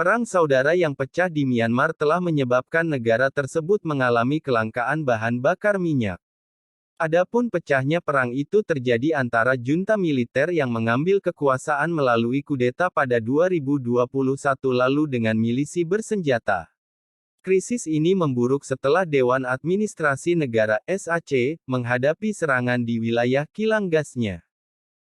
Perang saudara yang pecah di Myanmar telah menyebabkan negara tersebut mengalami kelangkaan bahan bakar minyak. Adapun pecahnya perang itu terjadi antara junta militer yang mengambil kekuasaan melalui kudeta pada 2021 lalu dengan milisi bersenjata. Krisis ini memburuk setelah Dewan Administrasi Negara (SAC) menghadapi serangan di wilayah kilang gasnya.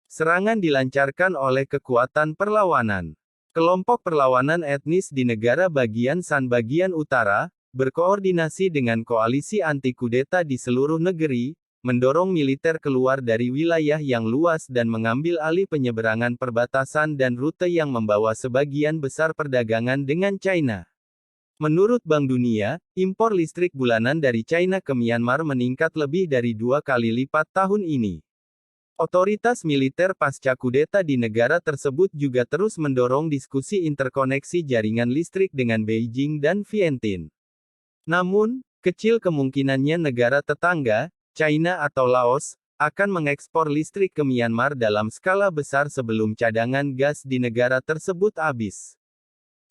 Serangan dilancarkan oleh kekuatan perlawanan. Kelompok perlawanan etnis di negara bagian Shan bagian utara, berkoordinasi dengan koalisi anti-kudeta di seluruh negeri, mendorong militer keluar dari wilayah yang luas dan mengambil alih penyeberangan perbatasan dan rute yang membawa sebagian besar perdagangan dengan China. Menurut Bank Dunia, impor listrik bulanan dari China ke Myanmar meningkat lebih dari 2 kali lipat tahun ini. Otoritas militer pasca kudeta di negara tersebut juga terus mendorong diskusi interkoneksi jaringan listrik dengan Beijing dan Vientiane. Namun, kecil kemungkinannya negara tetangga, China atau Laos, akan mengekspor listrik ke Myanmar dalam skala besar sebelum cadangan gas di negara tersebut habis.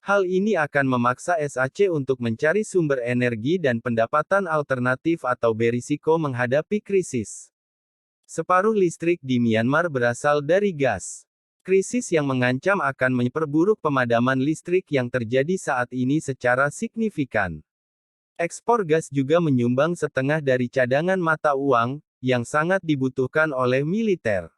Hal ini akan memaksa SAC untuk mencari sumber energi dan pendapatan alternatif atau berisiko menghadapi krisis. Separuh listrik di Myanmar berasal dari gas. Krisis yang mengancam akan memperburuk pemadaman listrik yang terjadi saat ini secara signifikan. Ekspor gas juga menyumbang setengah dari cadangan mata uang, yang sangat dibutuhkan oleh militer.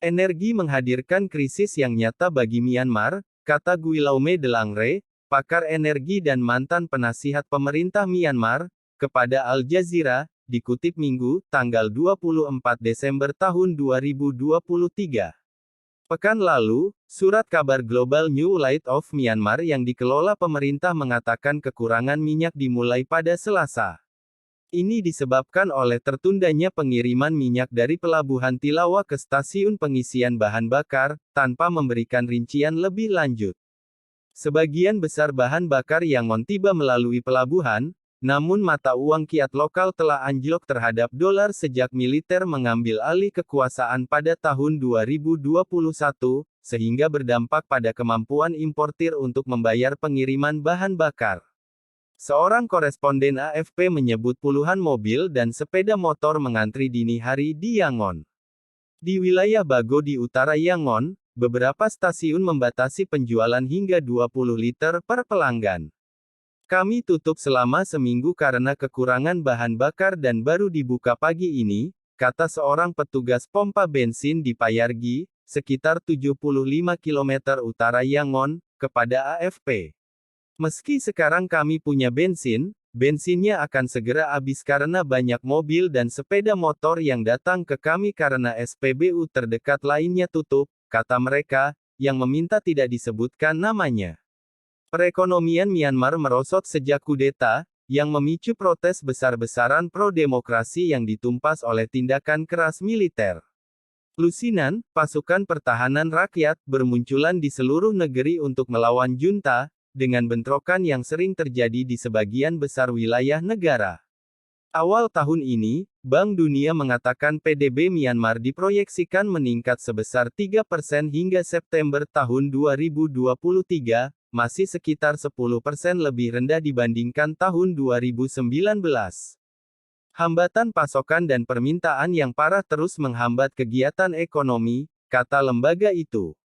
Energi menghadirkan krisis yang nyata bagi Myanmar, kata Guillaume Delangre, pakar energi dan mantan penasihat pemerintah Myanmar, kepada Al Jazeera, dikutip Minggu, tanggal 24 Desember tahun 2023. Pekan lalu, surat kabar global New Light of Myanmar yang dikelola pemerintah mengatakan kekurangan minyak dimulai pada Selasa. Ini disebabkan oleh tertundanya pengiriman minyak dari pelabuhan Tilawa ke stasiun pengisian bahan bakar, tanpa memberikan rincian lebih lanjut. Sebagian besar bahan bakar Yangon tiba melalui pelabuhan, namun mata uang kiat lokal telah anjlok terhadap dolar sejak militer mengambil alih kekuasaan pada tahun 2021, sehingga berdampak pada kemampuan importir untuk membayar pengiriman bahan bakar. Seorang koresponden AFP menyebut puluhan mobil dan sepeda motor mengantri dini hari di Yangon. Di wilayah Bago di utara Yangon, beberapa stasiun membatasi penjualan hingga 20 liter per pelanggan. Kami tutup selama seminggu karena kekurangan bahan bakar dan baru dibuka pagi ini, kata seorang petugas pompa bensin di Payargi, sekitar 75 km utara Yangon, kepada AFP. Meski sekarang kami punya bensin, bensinnya akan segera habis karena banyak mobil dan sepeda motor yang datang ke kami karena SPBU terdekat lainnya tutup, kata mereka, yang meminta tidak disebutkan namanya. Perekonomian Myanmar merosot sejak kudeta, yang memicu protes besar-besaran pro-demokrasi yang ditumpas oleh tindakan keras militer. Lusinan, pasukan pertahanan rakyat, bermunculan di seluruh negeri untuk melawan junta, dengan bentrokan yang sering terjadi di sebagian besar wilayah negara. Awal tahun ini, Bank Dunia mengatakan PDB Myanmar diproyeksikan meningkat sebesar 3% hingga September tahun 2023, masih sekitar 10% lebih rendah dibandingkan tahun 2019. Hambatan pasokan dan permintaan yang parah terus menghambat kegiatan ekonomi, kata lembaga itu.